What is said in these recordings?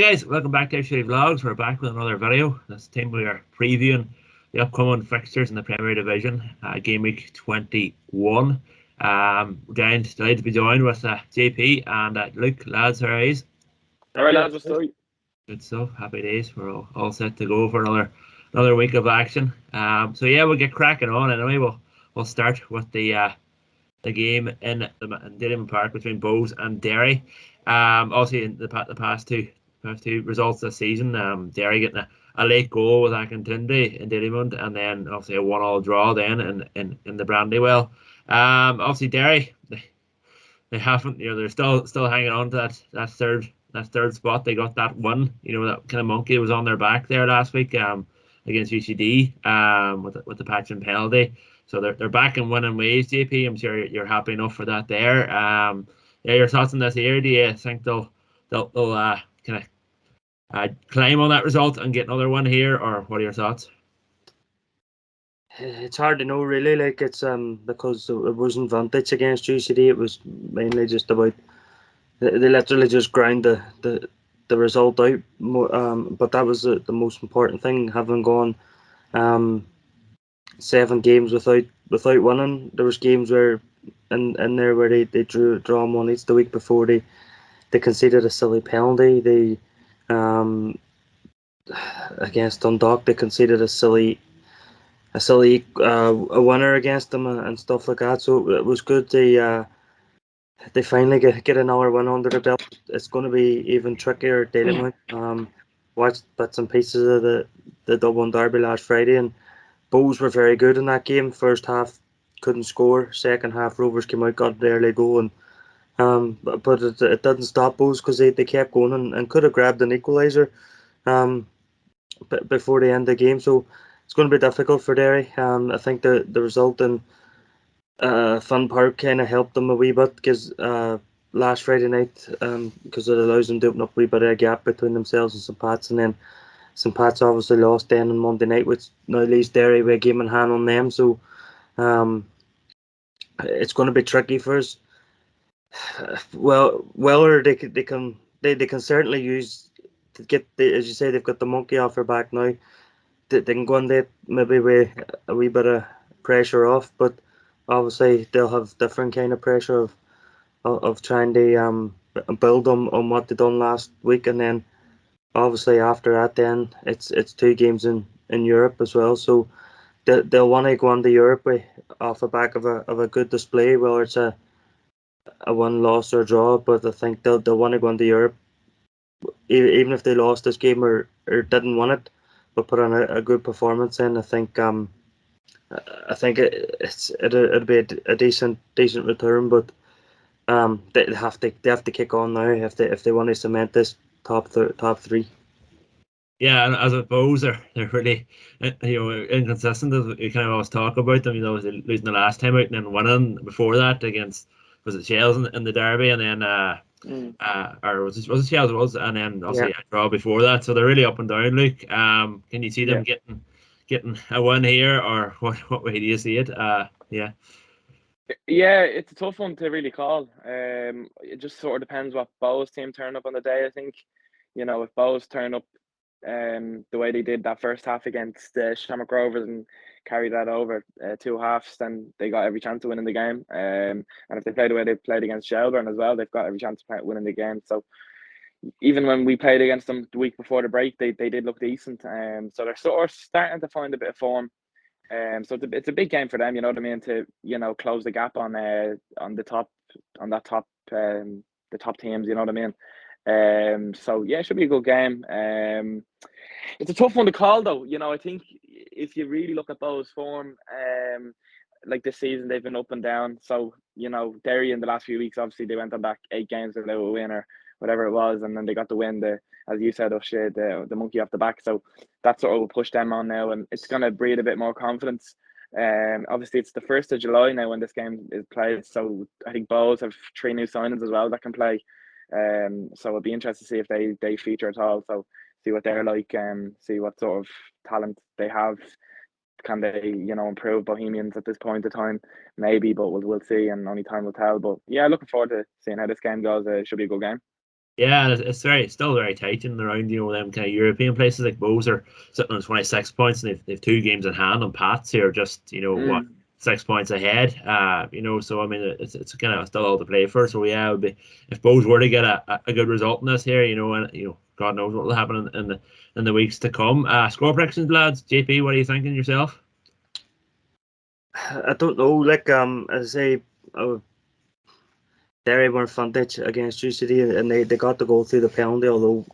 Hi guys, welcome back to Airtricity Vlogs. We're back with another video. This time we are previewing the upcoming fixtures in the Premier Division, game week 21. Delighted to be joined with JP and Luke. Lads, how are you? Alright lads, what's up? Good stuff, happy days. We're all set to go for another week of action. So yeah, we'll get cracking on anyway. We'll start with the game in Dillon Park between Bows and Derry. Obviously in the past two results this season, Derry getting a late goal with Akintunde in Dillymount, and then obviously a 1-1 draw then in the Brandywell. Obviously Derry, they haven't, they're still hanging on to that third spot. They got that one, that kind of monkey was on their back there last week against UCD with the patch and penalty. So they're back in winning ways, JP. I'm sure you're happy enough for that there. Yeah, your thoughts on this here? Do you think they'll kind of climb on that result and get another one here, or what are your thoughts? It's hard to know really. Like it's because it wasn't vantage against UCD. It was mainly just about they literally just ground the result out. But that was the most important thing. Having gone 7 games without winning. There was games where in there where they draw one each. The week before they conceded a silly penalty. They against Dundalk they conceded a silly a winner against them and stuff like that. So it was good they finally get another win under the belt. It's going to be even trickier dealing with. Watched bits and pieces of the Dublin derby last Friday, and Bows were very good in that game. First half couldn't score. Second half Rovers came out, got an early goal, and but it didn't stop Bows because they kept going and could have grabbed an equaliser before the end of the game. So it's going to be difficult for Derry. I think the result in Fun Park kind of helped them a wee bit because last Friday night, because it allows them to open up a wee bit of a gap between themselves and St. Pat's, and then St. Pat's obviously lost then on Monday night, which now leaves Derry with a game in hand on them. So it's going to be tricky for us. Well, or they can certainly use to get as you say, they've got the monkey off their back now. They can go on there maybe with a wee bit of pressure off, but obviously they'll have different kind of pressure of trying to build on what they done last week, and then obviously after that then it's 2 games in Europe as well. So they'll want to go on to Europe off the back of a good display, whether it's a win, loss or draw. But I think they'll want to go on to Europe even if they lost this game or didn't win it, but put on a good performance in. I think it'll be a decent return, but they have to kick on now if they want to cement this top 3. Yeah, and as opposed they're really inconsistent, as we kind of always talk about them. Losing the last time out and then winning before that against, was it Shells in the derby, and then or was it Shells? It was, and then obviously a draw before that. So they're really up and down, Luke. Can you see them getting a win here, or what way do you see it? Yeah, it's a tough one to really call. It just sort of depends what Bow's team turn up on the day. I think, if Bow's turn up the way they did that first half against Shamrock Rovers and carry that over 2 halves, then they got every chance of winning the game. And if they play the way they played against Shelbourne as well, they've got every chance of winning the game. So even when we played against them the week before the break, they did look decent. So they're sort of starting to find a bit of form. So it's a big game for them, you know what I mean, to close the gap on the top teams, you know what I mean. So yeah, it should be a good game. It's a tough one to call though. I think if you really look at Bow's form, like this season they've been up and down. So Derry in the last few weeks, obviously they went on back 8 games without a win or whatever it was, and then they got the win, as you said, the monkey off the back. So that sort of will push them on now, and it's going to breed a bit more confidence. Obviously it's the 1st of July now when this game is played, so I think Bows have 3 new signings as well that can play. So it'll be interesting to see if they feature at all. So see what they're like, see what sort of talent they have. Can they, improve Bohemians at this point in time? Maybe, but we'll see, and only time will tell. But yeah, looking forward to seeing how this game goes. It should be a good game. Yeah, and it's still very tight in and around, them kind of European places. Like Bows are sitting on 26 points, and they've 2 games in hand on Pats here, just what, 6 points ahead. So I mean it's kind of still all to play for. So yeah, it would be, if Bows were to get a good result in this here, and God knows what will happen in the weeks to come. Score predictions, lads. JP, what are you thinking yourself? I don't know. Like as I say, Derry were in frontage against City, and they got the goal through the penalty. Although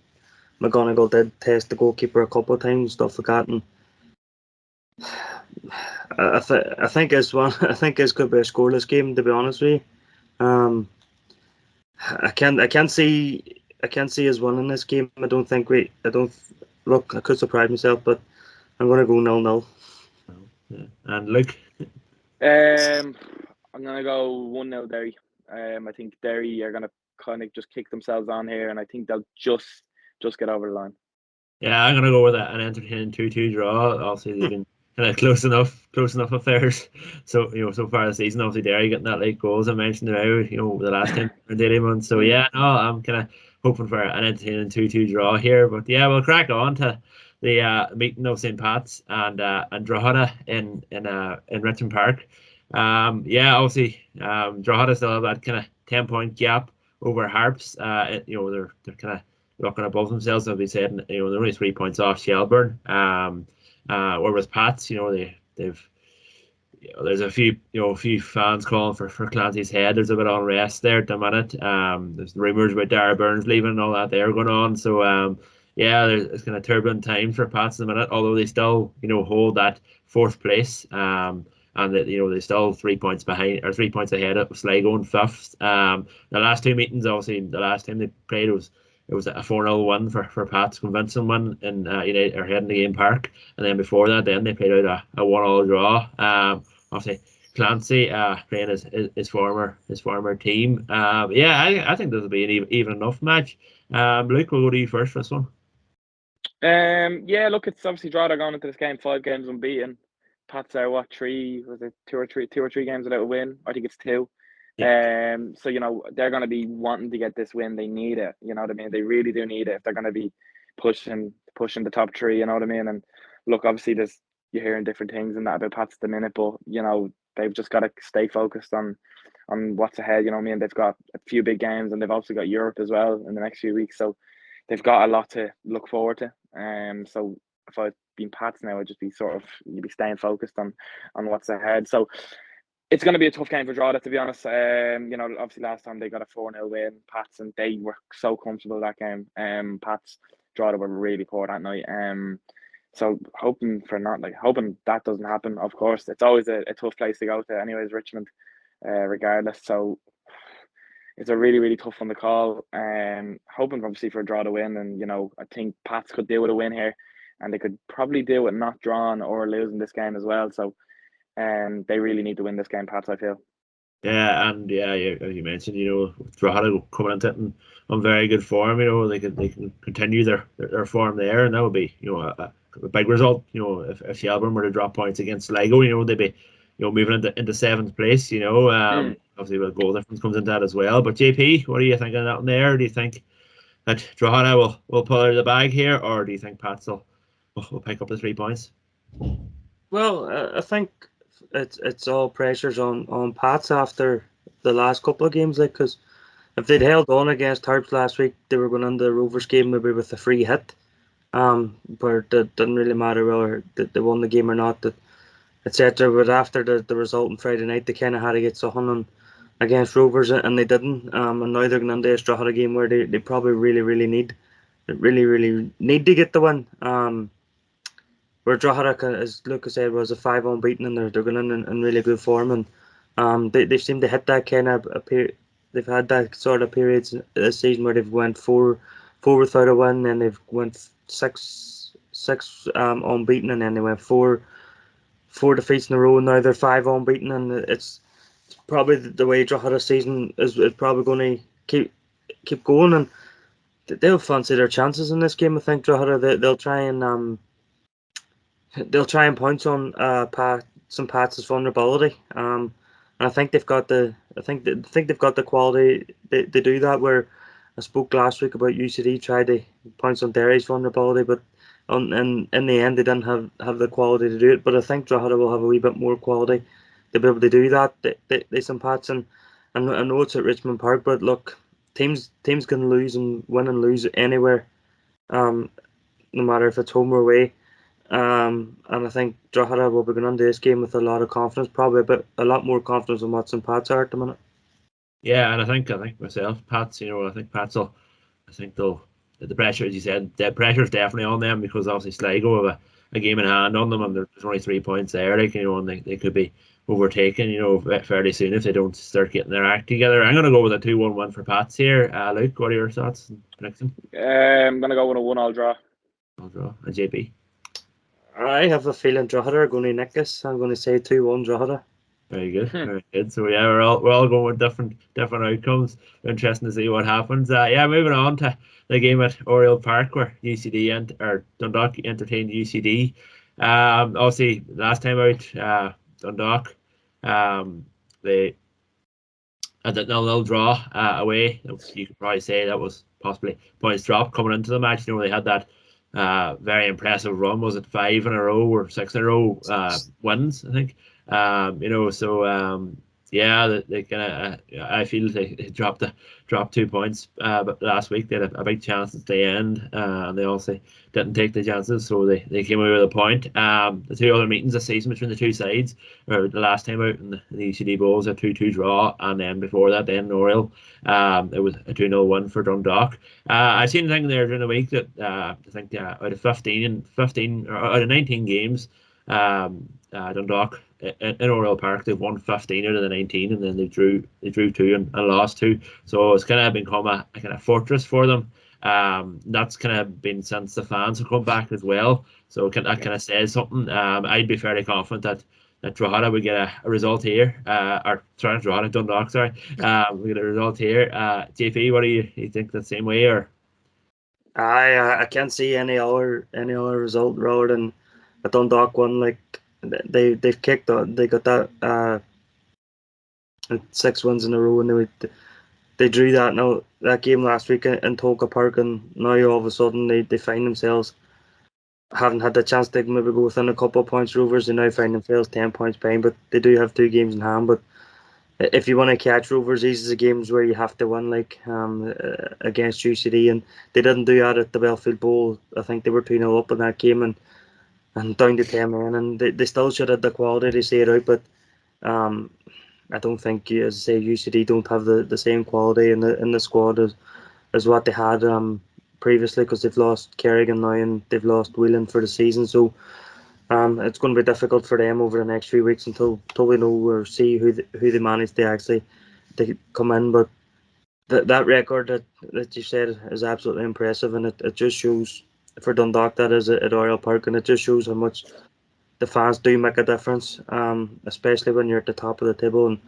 McGonigal did test the goalkeeper a couple of times and stuff like that. And I think this could be a scoreless game, to be honest with you. I can't see us winning this game. I could surprise myself, but I'm gonna go 0-0. Yeah. And Luke? I'm gonna go 1-0 Derry. I think Derry are gonna kind of just kick themselves on here, and I think they'll just get over the line. Yeah, I'm gonna go with an entertaining 2-2 draw. Obviously, they've been kind of close enough affairs. So so far this season, obviously Derry getting that late goals I mentioned about, the last time in Daily Month. So yeah, no, I'm kind of hoping for an entertaining 2-2 draw here. But yeah, we'll crack on to the meeting of St. Pat's and Drogheda in Richmond Park. Obviously, Drogheda still have that kind of 10-point gap over Harps. They're kind of looking above themselves, as we said. They're only 3 points off Shelbourne. Whereas Pats, they've there's a few fans calling for Clancy's head. There's a bit of unrest there at the minute. There's rumours about Dara Burns leaving and all that there going on. So it's kind of turbulent times for Pats at the minute. Although they still hold that 4th place. And that they're still 3 points behind, or 3 points ahead of Sligo in 5th. The last 2 meetings, obviously, the last time they played it was a 4-0 win for Pats, convincing win in United or heading to Game Park, and then before that, then they played out a 1-1 draw. Obviously, Clancy playing his former team. I think this will be an even enough match. Luke, we'll go to you first for this one. Look, it's obviously Drogheda going into this game 5 games unbeaten. Pats are 2 or 3 games without a win. I think it's 2. Yeah. So they're going to be wanting to get this win. They need it. You know what I mean? They really do need it if they're going to be pushing the top 3. You know what I mean? And look, obviously, you're hearing different things and that about Pats at the minute, but they've just got to stay focused on what's ahead. You know what I mean? They've got a few big games, and they've also got Europe as well in the next few weeks. So they've got a lot to look forward to. So if I'd been Pats now, I'd just be you'd be staying focused on what's ahead. So it's going to be a tough game for Drogheda, to be honest. Obviously last time they got a 4-0 win, Pats, and they were so comfortable that game. Pats, Drogheda were really poor that night. So hoping that doesn't happen. Of course, it's always a tough place to go to, anyways, Richmond, regardless. So it's a really, really tough one to call. Hoping obviously for a draw to win, and I think Pats could deal with a win here, and they could probably deal with not drawing or losing this game as well. So they really need to win this game, Pats, I feel. Yeah, and as you mentioned, Drogheda coming into it on very good form. They can continue their form there, and that would be a big result. If Shelbourne were to drop points against Sligo, they'd be moving into 7th place. Obviously the goal difference comes into that as well. But JP, what are you thinking of that one there? Do you think that Drogheda will pull out of the bag here, or do you think Pats will pick up the 3 points? Well, I think it's all pressures on Pats after the last couple of games, because if they'd held on against Harps last week, they were going into the Rovers game maybe with a free hit. But it didn't really matter whether they won the game or not, etc. But after the result on Friday night, they kind of had to get something against Rovers, and they didn't. And now they're going into a Drogheda game where they probably really need to get the win. Where Drogheda, as Lucas said, was a 5 unbeaten, and they're going in really good form, and they seem to hit that kind of they've had that sort of periods this season where they've went four without a win, and they've went six unbeaten, and then they went four defeats in a row, and now they're 5 unbeaten, and it's probably the way Drogheda season is probably going to keep going, and they'll fancy their chances in this game. I think Drogheda they'll try and pounce on some Pats' vulnerability. And I think they've got the quality to do that. Where I spoke last week about UCD tried to pounce on Derry's vulnerability, but in the end they didn't have the quality to do it. But I think Drogheda will have a wee bit more quality to be able to do that. They some Pats, and I know it's at Richmond Park, but look, teams can lose and win and lose anywhere, no matter if it's home or away. And I think Drogheda will be going into this game with a lot of confidence, probably a lot more confidence than what St. Pat's are at the minute. Yeah, and I think myself, Pats, I think Pats will, I think they'll, the pressure, as you said, the pressure is definitely on them, because obviously Sligo have a game in hand on them, and there's only 3 points there, like, and they could be overtaken, fairly soon if they don't start getting their act together. I'm going to go with a 2-1 for Pats here. Luke, what are your thoughts and prediction? I'm going to go with a 1-1 draw. I'll draw. And JP? I have a feeling Drogheda are going to nick us. I'm going to say 2-1 Drogheda. Very good, very good. So yeah, we're all going with different outcomes. Interesting to see what happens. Moving on to the game at Oriel Park, where Dundalk entertained UCD. Obviously last time out, Dundalk, they had that 0-0 draw away. You could probably say that was possibly points drop coming into the match. They had that very impressive run. Was it 5 in a row or 6 in a row wins, I think. They kind of I feel they dropped 2 points, but last week they had a big chance at the end, and they also didn't take the chances, so they came away with a point. The 2 other meetings this season between the two sides, or the last time out in the UCD Bowl was a 2-2 draw, and then before that, then in Oriel, it was a 2-0 win for Dundalk. I've seen a thing there during the week that I think out of 15 or out of 19 games, Dundalk in Oriel Park, they've won 15 out of the 19, and then they drew 2 and lost 2. So it's kind of become a kind of fortress for them. That's kind of been since the fans have come back as well. So that kind of says something. I'd be fairly confident that Drogheda would get a result here. Dundalk, sorry. We get a result here. JP, what do you think the same way, or? I can't see any other result rather than a Dundalk one. Like they've kicked on. They got that 6 wins in a row, and they drew that game last week in Tolka Park, and now all of a sudden they find themselves haven't had the chance to maybe go within a couple of points. Rovers, they now find themselves 10 points behind, but they do have 2 games in hand. But if you want to catch Rovers, these are the games where you have to win, like against UCD, and they didn't do that at the Belfield Bowl. I think they were 2-0 up in that game, and down to 10 men, and they still should have the quality to see it out. But I don't think, as I say, UCD don't have the same quality in the squad as what they had previously, because they've lost Kerrigan now and they've lost Whelan for the season. So it's going to be difficult for them over the next few weeks until we know or see who they manage to actually come in. But that record that you said is absolutely impressive, and it just shows for Dundalk, that is at Oriel Park, and it just shows how much the fans do make a difference, especially when you're at the top of the table and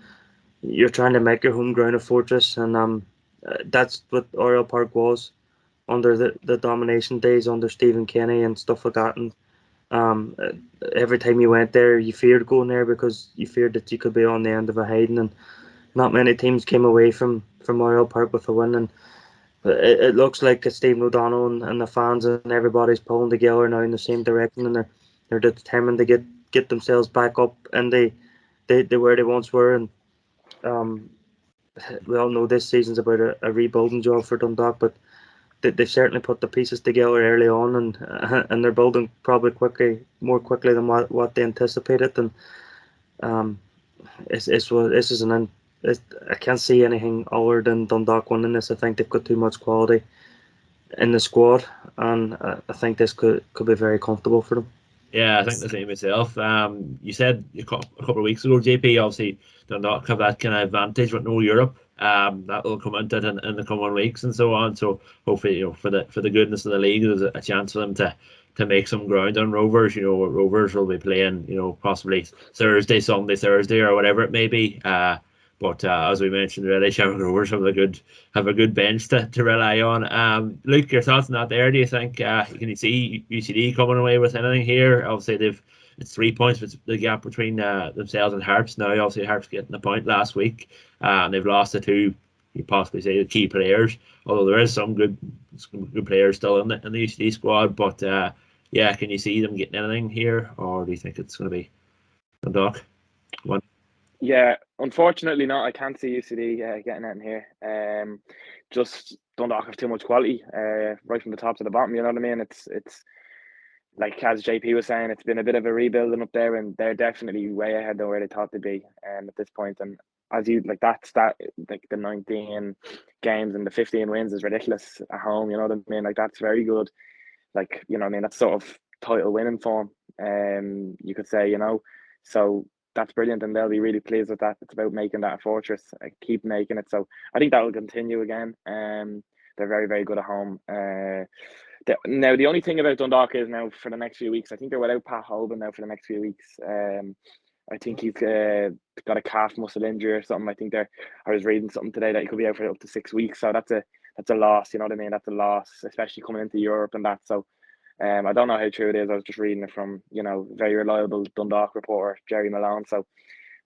you're trying to make your home ground a fortress. And that's what Oriel Park was under the domination days under Stephen Kenny and stuff like that. And every time you went there, you feared going there because you feared that you could be on the end of a hiding, and not many teams came away from Oriel Park with a win. And it looks like Stephen O'Donnell and the fans and everybody's pulling together now in the same direction, and they're determined to get themselves back up and they where they once were. And we all know this season's about a rebuilding job for Dundalk, but they've certainly put the pieces together early on, and they're building probably more quickly than what they anticipated. And I can't see anything other than Dundalk winning this. I think they've got too much quality in the squad, and I think this could be very comfortable for them. Yeah, I think the same myself. You said a couple of weeks ago, JP, obviously Dundalk have that kind of advantage with no Europe. That will come into it in the coming weeks and so on. So hopefully, for the goodness of the league, there's a chance for them to make some ground on Rovers. Rovers will be playing, possibly Thursday, or whatever it may be. But as we mentioned already, Shamrock Rovers have a good bench to rely on. Luke, your thoughts on that there? Do you think can you see UCD coming away with anything here? Obviously, it's 3 points, but the gap between themselves and Harps now. Obviously, Harps getting a point last week, and they've lost the two you possibly say the key players. Although there is some good players still in the UCD squad, but yeah, can you see them getting anything here, or do you think it's going to be Dundalk? One. Yeah, unfortunately not. I can't see UCD getting it in here. Just Dundalk have too much quality, right from the top to the bottom. You know what I mean? It's like as JP was saying, it's been a bit of a rebuilding up there, and they're definitely way ahead of where they thought they'd be at this point. And as you like that like the 19 games and the 15 wins is ridiculous at home. You know what I mean? Like that's very good. Like, you know what I mean? That's sort of title winning form. You could say, you know, so that's brilliant, and they'll be really pleased with that. It's about making that a fortress, keep making it. So I think that will continue again. They're very, very good at home. Now the only thing about Dundalk is now for the next few weeks, I think they're without Pat Holben now for the next few weeks. I think he's got a calf muscle injury or something. I think I was reading something today that he could be out for up to 6 weeks. So that's a loss. You know what I mean? That's a loss, especially coming into Europe and that. So I don't know how true it is. I was just reading it from, you know, very reliable Dundalk reporter Jerry Malone. So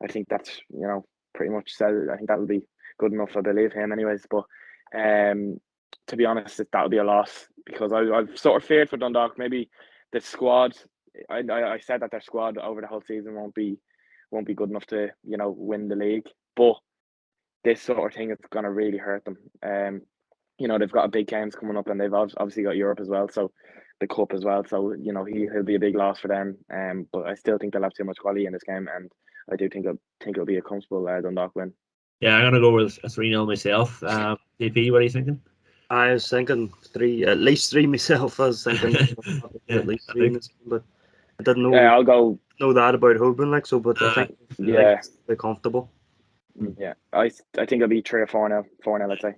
I think that's, you know, pretty much said. I think that will be good enough. I believe him, anyways. But to be honest, that'll be a loss, because I've sort of feared for Dundalk. Maybe the squad. I said that their squad over the whole season won't be good enough to, you know, win the league. But this sort of thing is going to really hurt them. You know, they've got big games coming up, and they've obviously got Europe as well, so the cup as well. So, you know, he'll be a big loss for them. But I still think they'll have too much quality in this game, and I do think it'll be a comfortable Dundalk win. Yeah, I'm gonna go with a 3-0 myself. DP, what are you thinking? I was thinking at least three myself. I was thinking at least three in this game, but I didn't know. Yeah, I'll go. Know that about Hoban, like, so, but I think they're comfortable. Yeah, I think it'll be 3 or 4-0. 4-0, I'd say.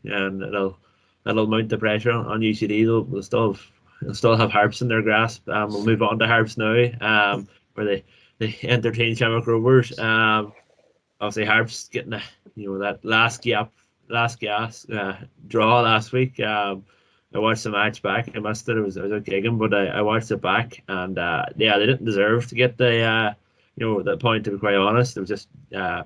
Yeah, and that'll mount the pressure on UCD. They'll still have Harps in their grasp. We'll move on to Harps now, where they entertain Shamrock Rovers. Obviously Harps getting that last gas draw last week. I watched the match back. I missed it. I was out gigging, but I watched it back, and yeah, they didn't deserve to get the that point, to be quite honest. It was just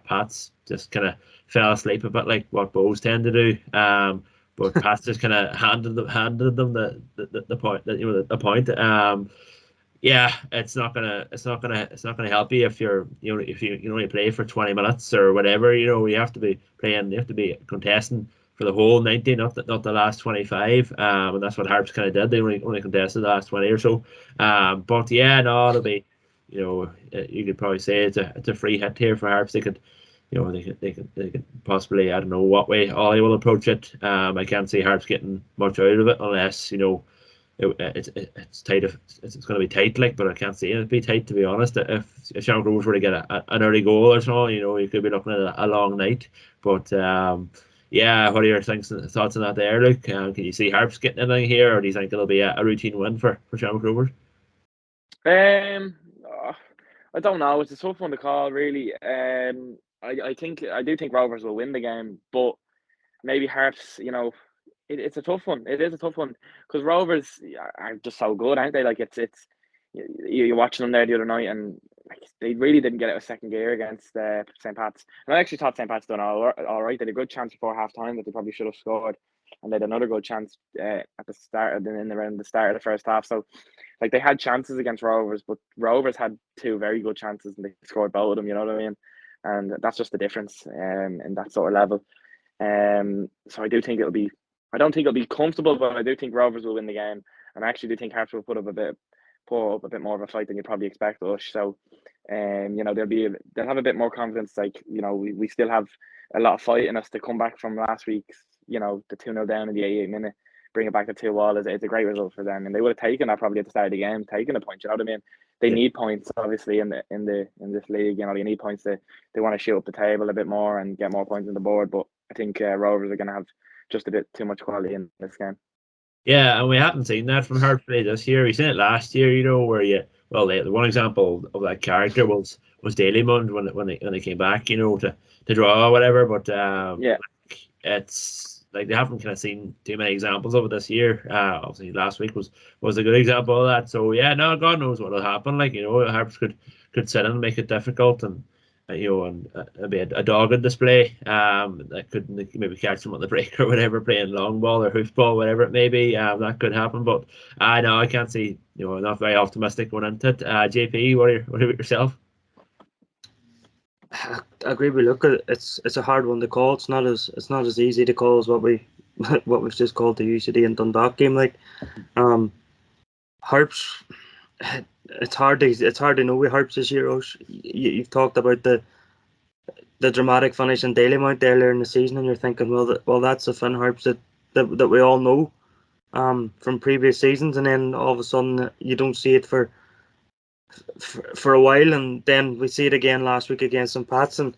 Pats just kind of fell asleep a bit, like what Bows tend to do. But Pats just kind of handed them the point. The point. Yeah, it's not gonna help you if you only play for 20 minutes or whatever. You know, you have to be contesting for the whole 90, not the last 25. And that's what Harps kind of did. They only contested the last 20 or so. But yeah, no, it'll be, you could probably say it's a free hit here for Harps. They could possibly, I don't know what way Ollie will approach it. I can't see Harps getting much out of it unless it's tight. It's going to be tight, like, but I can't see it be tight, to be honest. If Shamrock Rovers were to get an early goal or so, you could be looking at a long night. But yeah, what are your thoughts on that there, Luke? Can you see Harps getting anything here, or do you think it'll be a routine win for Shamrock Rovers? I don't know. It's a tough one to call, really. I do think Rovers will win the game, but maybe Harps, it's a tough one. It is a tough one because Rovers are just so good, aren't they? Like, it's you're watching them there the other night, and like, they really didn't get out of second gear against St. Pat's. And I actually thought St. Pat's done all right. They had a good chance before half time that they probably should have scored, and they had another good chance at the start of the start of the first half. So, like, they had chances against Rovers, but Rovers had two very good chances, and they scored both of them. You know what I mean? And that's just the difference in that sort of level. So I do think it'll be. I don't think it'll be comfortable, but I do think Rovers will win the game, and I actually do think Harps will put up a bit more of a fight than you probably expect us. So, they'll have a bit more confidence. Like, we still have a lot of fight in us to come back from last week's, the 2-0 down in the 88th minute, bring it back to 2-2 is a great result for them, and they would have taken that probably at the start of the game, taking a point. You know what I mean? They need points, obviously, in this league. They need points. They want to shoot up the table a bit more and get more points on the board. But I think Rovers are going to have just a bit too much quality in this game. Yeah, and we haven't seen that from Harps play this year. We seen it last year, the one example of that character was Dalymund when they came back, to draw or whatever. But it's like they haven't kind of seen too many examples of it this year. Obviously last week was a good example of that. So yeah, no, God knows what will happen. Like, Harps could sit in and make it difficult, and and a dogged display that could maybe catch them on the break or whatever, playing long ball or hoofball, whatever it may be. That could happen, but no, I can't see. Not very optimistic going into it. JP, what about yourself? I agree with Luke. It's a hard one to call. It's not as easy to call as what we've just called the UCD and Dundalk game. Like, Harps, it's hard to know with Harps this year. You've talked about the dramatic finish in Dalymount earlier in the season, and you're thinking, well, that's a Finn Harps that we all know from previous seasons, and then all of a sudden you don't see it for a while, and then we see it again last week against St. Pat's, and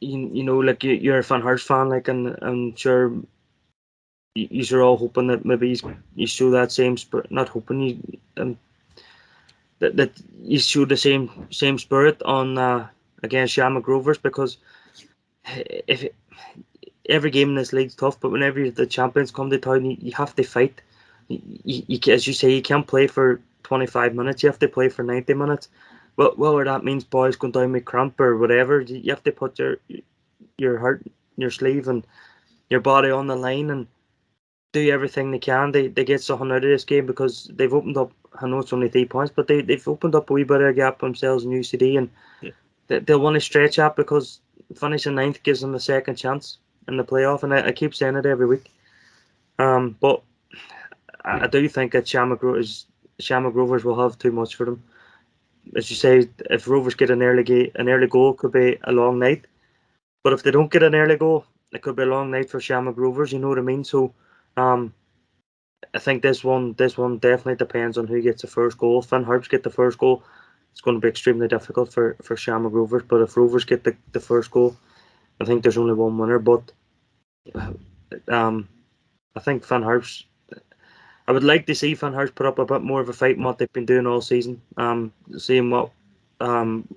like you're a Finn Harps fan, like, and I'm sure you're all hoping that maybe you show that same spirit. Not hoping that you show the same spirit on against Shamrock Rovers, because if every game in this league's tough, but whenever the champions come to town, you have to fight. You as you say, you can't play for 25 minutes. You have to play for 90 minutes. Well, whether that means boys going down with cramp or whatever, you have to put your heart, your sleeve, and your body on the line and do everything they can. They get something out of this game, because they've opened up. I know it's only 3 points, but they've opened up a wee bit of a gap themselves in UCD, and they'll want to stretch that, because finishing 9th gives them a second chance in the playoff, and I keep saying it every week. But I do think that Shamrock Rovers will have too much for them. As you say, if Rovers get an early goal, it could be a long night. But if they don't get an early goal, it could be a long night for Shamrock Rovers. You know what I mean? So, I think this one definitely depends on who gets the first goal. If Finn Harps get the first goal, it's going to be extremely difficult for Shamrock Rovers. But if Rovers get the first goal, I think there's only one winner. But I think Finn Harps. I would like to see Finn Harps put up a bit more of a fight than what they've been doing all season. Seeing what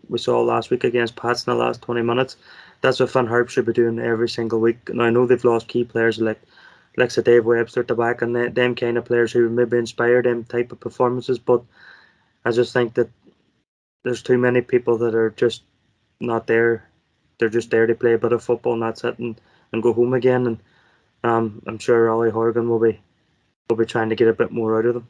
we saw last week against Pats in the last 20 minutes, that's what Finn Harps should be doing every single week. And I know they've lost key players like Dave Webster at the back, and them kind of players who maybe inspire them type of performances. But I just think that there's too many people that are just not there. They're just there to play a bit of football, and that's it, and go home again. And I'm sure Ollie Horgan will be trying to get a bit more out of them.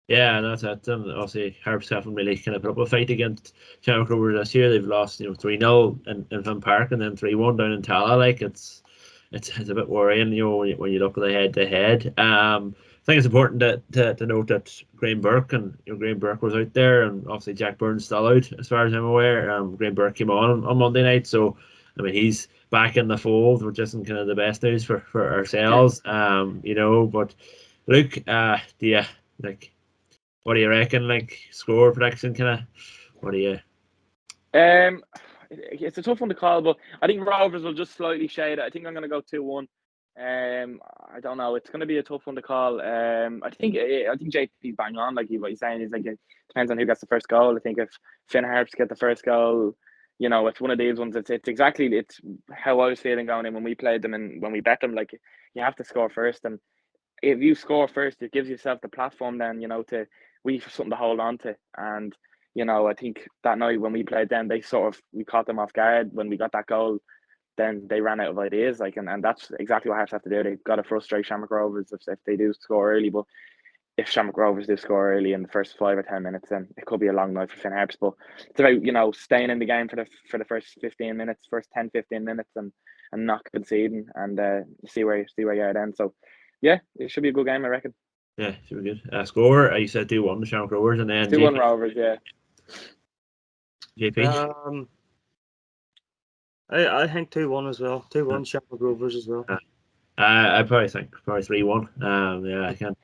Yeah, and that's it. Obviously, Harps haven't really kind of put up a fight against Shamrock Rovers this year. They've lost 3-0 in Finn Park, and then 3-1 down in Tala. Like, it's a bit worrying, when you look at the head-to-head. I think it's important to note that Graham Burke Graham Burke was out there, and obviously Jack Byrne's still out, as far as I'm aware. Graham Burke came on Monday night, so I mean, he's back in the fold, which isn't kind of the best news for ourselves. But Luke, do you what do you reckon? Like, score prediction, kind of? What do you? It's a tough one to call, but I think Rovers will just slightly shade it. I think I'm going to go 2-1. I don't know. It's going to be a tough one to call. I think JP's bang on. Like what he's saying is, like, it depends on who gets the first goal. I think if Finn Harps get the first goal, it's one of these ones. It's exactly how I was feeling going in when we played them and when we bet them. Like, you have to score first, and if you score first, it gives yourself the platform then, we have something to hold on to. And I think that night when we played them, we caught them off guard when we got that goal. Then they ran out of ideas, and that's exactly what Harps have to do. They've got to frustrate Shamrock Rovers if they do score early. But if Shamrock Rovers do score early in the first 5 or 10 minutes, then it could be a long night for Finn Harps. But it's about staying in the game for the first 15 minutes, first 10-15 minutes, and not conceding, and see where you're at then. So yeah, it should be a good game, I reckon. Yeah, should be good. Score, you said 2-1 to Shamrock Rovers, and then 2-1 Rovers, yeah. JP? I think 2-1 as well. 2-1 Shamrock Rovers as well. I probably think 3-1. Yeah, I can't.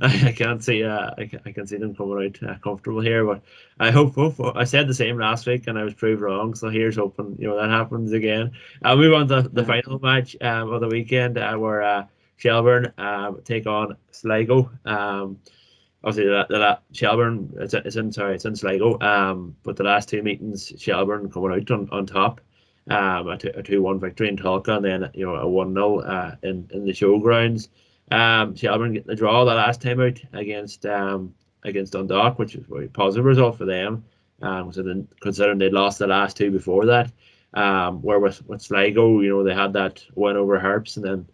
I can't see. I can see them coming out comfortable here, but I hope. I said the same last week, and I was proved wrong. So here's hoping that happens again. I'll move on to the final match of the weekend, where Shelbourne take on Sligo. Obviously, that Shelbourne it's in Sligo. But the last 2 meetings, Shelbourne coming out on top. A 2-1 victory in Tulka, and then a 1-0 in the showgrounds. Shelbourne getting the draw the last time out against Dundalk, which is a very positive result for them. Considering they'd lost the last two before that. Where with Sligo, they had that win over Harps, and then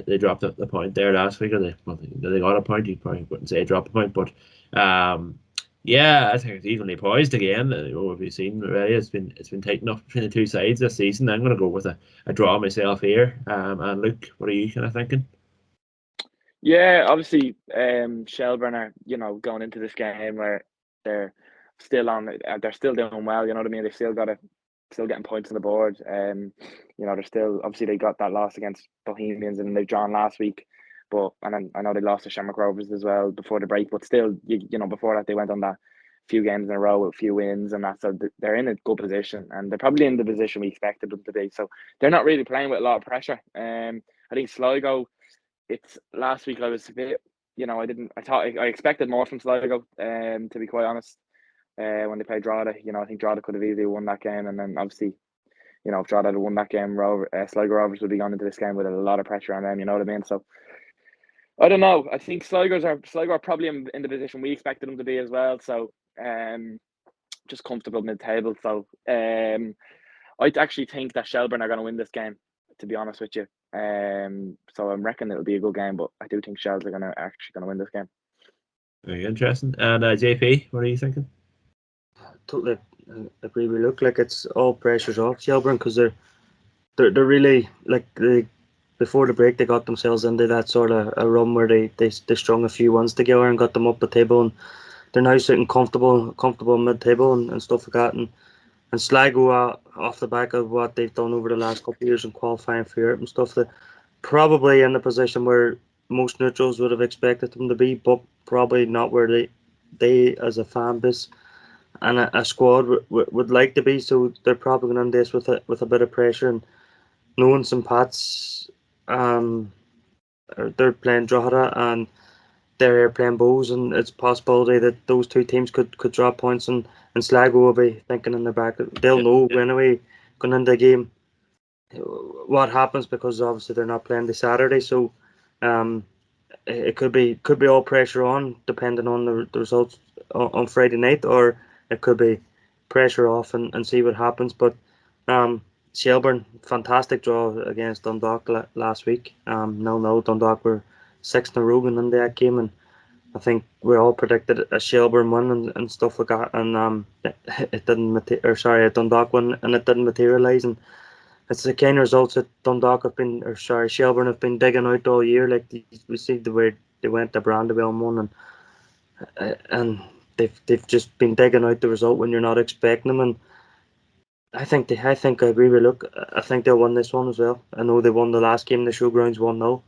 they dropped the point there last week, or they got a point. You probably wouldn't say drop a point, but yeah, I think it's evenly poised again. What we've seen already, it's been tight enough between the two sides this season. I'm going to go with a draw myself here. And Luke, what are you kind of thinking? Yeah, obviously, Shelbourne are going into this game where they're still they're still doing well. You know what I mean? They've still getting points on the board. They're still, obviously, they got that loss against Bohemians and they've drawn last week. But and I know they lost to Shamrock Rovers as well before the break. But still, before that they went on that few games in a row with a few wins and that. So they're in a good position, and they're probably in the position we expected them to be. So they're not really playing with a lot of pressure. I think Sligo. It's last week I was a bit, I expected more from Sligo. To be quite honest. When they played Drogheda, I think Drogheda could have easily won that game, and then obviously, if Drogheda had won that game, Sligo Rovers would be going into this game with a lot of pressure on them. You know what I mean? So I don't know. I think Sligo are probably in the position we expected them to be as well. So just comfortable mid-table. So I actually think that Shelbourne are going to win this game, to be honest with you. So I'm reckoning it'll be a good game, but I do think Shells are actually going to win this game. Very interesting. And JP, what are you thinking? Totally agree. We look like it's all pressures off Shelbourne, because they're really before the break they got themselves into that sort of a run where they strung a few ones together and got them up the table, and they're now sitting comfortable mid-table and stuff like that. And Sligo, off the back of what they've done over the last couple of years in qualifying for Europe and stuff, they're probably in the position where most neutrals would have expected them to be, but probably not where they as a fan base and a squad would like to be. So they're probably going to this with a bit of pressure, and knowing some Pats, they're playing Drogheda and they're playing Bows, and it's a possibility that those two teams could drop points, and Sligo will be thinking in the back they'll know anyway going into the game what happens, because obviously they're not playing this Saturday. So it could be all pressure on, depending on the results on Friday night, or it could be pressure off and see what happens. But Shelbourne, fantastic draw against Dundalk last week. 0-0. Dundalk were 6th in a row in that game, and I think we all predicted a Shelbourne win and stuff like that, and it didn't a Dundalk win, and it didn't materialise. And it's the kind of results that Shelbourne have been digging out all year. Like we see the way they went to Brandywell and won, and they've just been digging out the result when you're not expecting them. And I think I agree with Luke. I think they'll win this one as well. I know they won the last game in the showgrounds 1-0.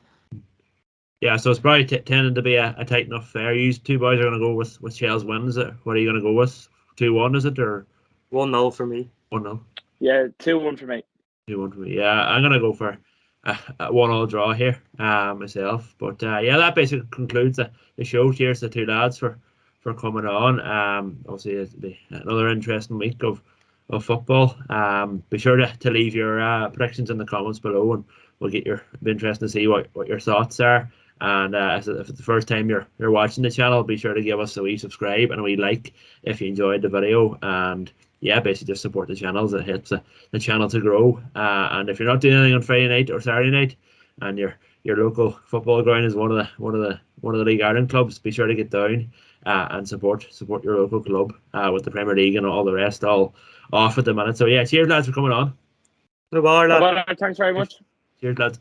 Yeah, so it's probably tending to be a tight enough affair. You two boys are going to go with Shell's win, is it? What are you going to go with? 2-1, is it, or 1-0 for me? 1-0. Yeah, 2-1 for me. 2-1 for me. Yeah, I'm going to go for a 1-1 draw here myself. But yeah, that basically concludes the show. Cheers to the two lads for coming on. Obviously, it'll be another interesting week of football. Be sure to leave your predictions in the comments below, and it'll be interesting to see what your thoughts are. And if it's the first time you're watching the channel, be sure to give us a wee subscribe and a wee like if you enjoyed the video. And yeah, basically just support the channel as it helps the channel to grow. And if you're not doing anything on Friday night or Saturday night, and your local football ground is one of the League Ireland clubs, be sure to get down and support your local club with the Premier League and all the rest all off at the minute. So yeah, cheers lads for coming on. No bother, lad. Thanks very much. Cheers lads.